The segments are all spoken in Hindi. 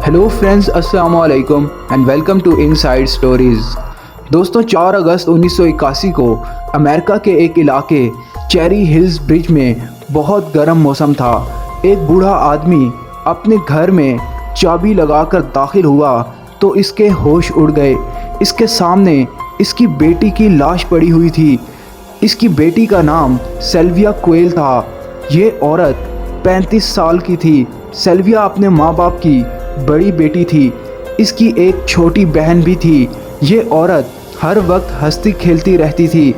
हेलो फ्रेंड्स, अस्सलाम वालेकुम and welcome to inside stories. दोस्तों, 4 अगस्त 1981 को अमेरिका के एक इलाके चेरी हिल्स ब्रिज में बहुत गर्म मौसम था। एक बूढ़ा आदमी अपने घर में चाबी लगाकर दाखिल हुआ तो इसके होश उड़ गए। इसके सामने इसकी बेटी की लाश पड़ी हुई थी। इसकी बेटी का नाम सिल्विया क्वेल था। ये औरत 35 साल की थी। सिल्विया अपने माँ बाप की बड़ी बेटी थी। इसकी एक छोटी बहन भी थी। ये औरत हर वक्त हंसती खेलती रहती थी।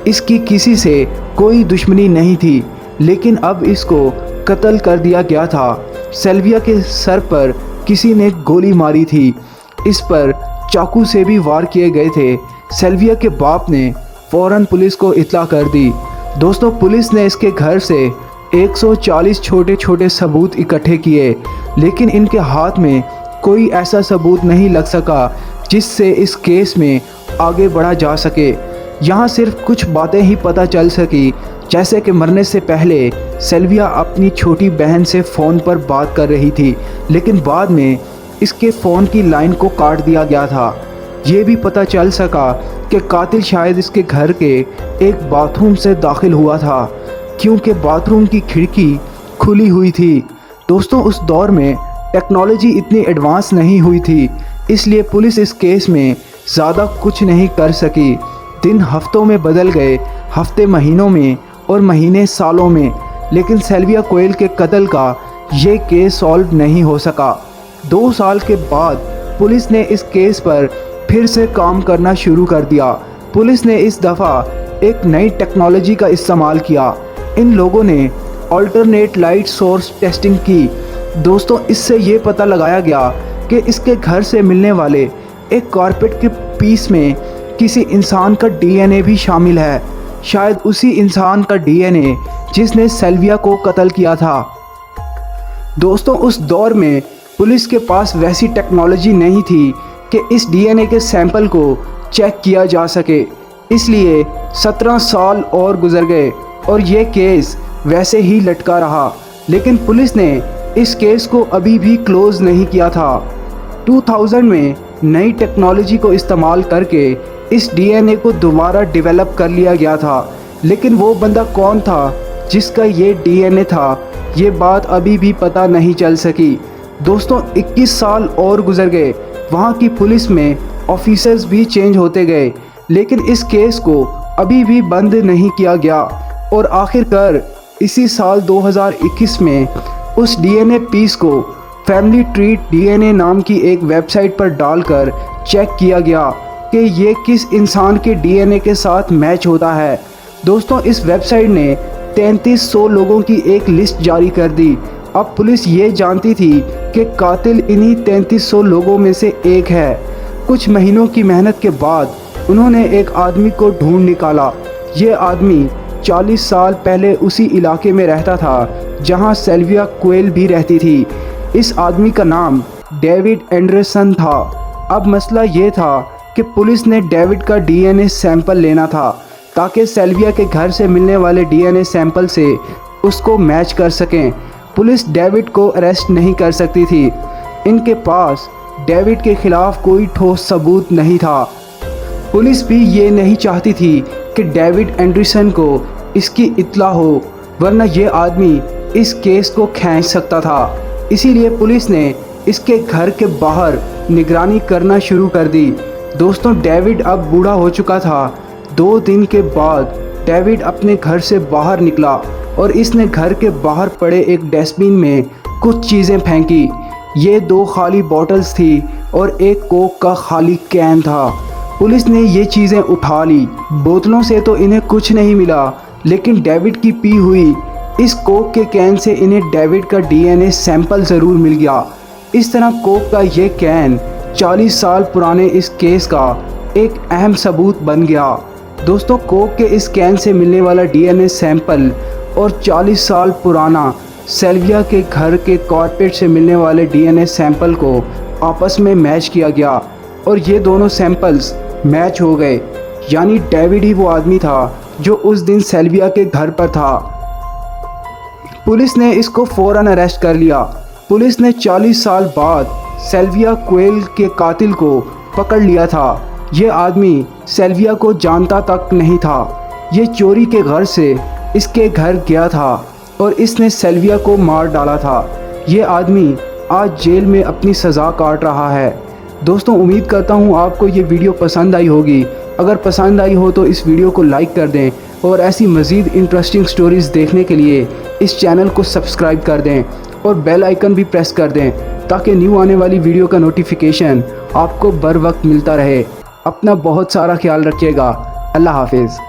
इसकी किसी से कोई दुश्मनी नहीं थी, लेकिन अब इसको कत्ल कर दिया गया था। सिल्विया के सर पर किसी ने गोली मारी थी। इस पर चाकू से भी वार किए गए थे। सिल्विया के बाप ने फ़ौरन पुलिस को इत्तला कर दी। दोस्तों, पुलिस ने इसके घर से 140 छोटे छोटे सबूत इकट्ठे किए, लेकिन इनके हाथ में कोई ऐसा सबूत नहीं लग सका जिससे इस केस में आगे बढ़ा जा सके। यहाँ सिर्फ कुछ बातें ही पता चल सकी, जैसे कि मरने से पहले सिल्विया अपनी छोटी बहन से फ़ोन पर बात कर रही थी, लेकिन बाद में इसके फ़ोन की लाइन को काट दिया गया था। ये भी पता चल सका कि कातिल शायद इसके घर के एक बाथरूम से दाखिल हुआ था, क्योंकि बाथरूम की खिड़की खुली हुई थी। दोस्तों, उस दौर में टेक्नोलॉजी इतनी एडवांस नहीं हुई थी, इसलिए पुलिस इस केस में ज़्यादा कुछ नहीं कर सकी। दिन हफ्तों में बदल गए, हफ्ते महीनों में और महीने सालों में, लेकिन सिल्विया क्वेल के कत्ल का ये केस सॉल्व नहीं हो सका। 2 साल के बाद पुलिस ने इस केस पर फिर से काम करना शुरू कर दिया। पुलिस ने इस दफ़ा एक नई टेक्नोलॉजी का इस्तेमाल किया। इन लोगों ने अल्टरनेट लाइट सोर्स टेस्टिंग की। दोस्तों, इससे ये पता लगाया गया कि इसके घर से मिलने वाले एक कारपेट के पीस में किसी इंसान का डीएनए भी शामिल है। शायद उसी इंसान का डीएनए जिसने सिल्विया को कत्ल किया था। दोस्तों, उस दौर में पुलिस के पास वैसी टेक्नोलॉजी नहीं थी कि इस डीएनए के सैंपल को चेक किया जा सके, इसलिए 17 साल और गुजर गए और ये केस वैसे ही लटका रहा। लेकिन पुलिस ने इस केस को अभी भी क्लोज़ नहीं किया था। 2000 में नई टेक्नोलॉजी को इस्तेमाल करके इस डीएनए को दोबारा डेवलप कर लिया गया था, लेकिन वो बंदा कौन था जिसका ये डीएनए था, ये बात अभी भी पता नहीं चल सकी। दोस्तों, 21 साल और गुजर गए। वहाँ की पुलिस में ऑफिसर्स भी चेंज होते गए, लेकिन इस केस को अभी भी बंद नहीं किया गया। और आखिरकार इसी साल 2021 में उस डीएनए पीस को फैमिली ट्रीट डीएनए नाम की एक वेबसाइट पर डालकर चेक किया गया कि ये किस इंसान के डीएनए के साथ मैच होता है। दोस्तों, इस वेबसाइट ने 3300 लोगों की एक लिस्ट जारी कर दी। अब पुलिस ये जानती थी कि कातिल इन्हीं 3300 लोगों में से एक है। कुछ महीनों की मेहनत के बाद उन्होंने एक आदमी को ढूंढ निकाला। ये आदमी 40 साल पहले उसी इलाके में रहता था जहां सिल्विया क्वेल भी रहती थी। इस आदमी का नाम डेविड एंडरसन था। अब मसला ये था कि पुलिस ने डेविड का डीएनए सैंपल लेना था ताकि सिल्विया के घर से मिलने वाले डीएनए सैंपल से उसको मैच कर सकें। पुलिस डेविड को अरेस्ट नहीं कर सकती थी। इनके पास डेविड के खिलाफ कोई ठोस सबूत नहीं था। पुलिस भी ये नहीं चाहती थी कि डेविड एंडरसन को इसकी इत्तला हो, वरना ये आदमी इस केस को खींच सकता था। इसीलिए पुलिस ने इसके घर के बाहर निगरानी करना शुरू कर दी। दोस्तों, डेविड अब बूढ़ा हो चुका था। 2 दिन के बाद डेविड अपने घर से बाहर निकला और इसने घर के बाहर पड़े एक डस्टबिन में कुछ चीज़ें फेंकी। ये 2 खाली बॉटल्स थी और एक कोक का खाली कैन था। पुलिस ने ये चीज़ें उठा ली। बोतलों से तो इन्हें कुछ नहीं मिला, लेकिन डेविड की पी हुई इस कोक के कैन से इन्हें डेविड का डीएनए सैंपल ज़रूर मिल गया। इस तरह कोक का ये कैन 40 साल पुराने इस केस का एक अहम सबूत बन गया। दोस्तों, कोक के इस कैन से मिलने वाला डीएनए सैंपल और 40 साल पुराना सिल्विया के घर के कारपेट से मिलने वाले डीएनए सैंपल को आपस में मैच किया गया और ये दोनों सैंपल्स मैच हो गए। यानी डेविड ही वो आदमी था जो उस दिन सिल्विया के घर पर था। पुलिस ने इसको फ़ौरन अरेस्ट कर लिया। पुलिस ने 40 साल बाद सेल्विया क्वेल के कातिल को पकड़ लिया था। ये आदमी सेल्विया को जानता तक नहीं था। ये चोरी के घर से इसके घर गया था और इसने सेल्विया को मार डाला था। ये आदमी आज जेल में अपनी सज़ा काट रहा है। दोस्तों, उम्मीद करता हूँ आपको ये वीडियो पसंद आई होगी। अगर पसंद आई हो तो इस वीडियो को लाइक कर दें और ऐसी मज़ीद इंटरेस्टिंग स्टोरीज़ देखने के लिए इस चैनल को सब्सक्राइब कर दें और बेल आइकन भी प्रेस कर दें ताकि न्यू आने वाली वीडियो का नोटिफिकेशन आपको बर वक्त मिलता रहे। अपना बहुत सारा ख्याल रखिएगा। अल्लाह हाफिज़।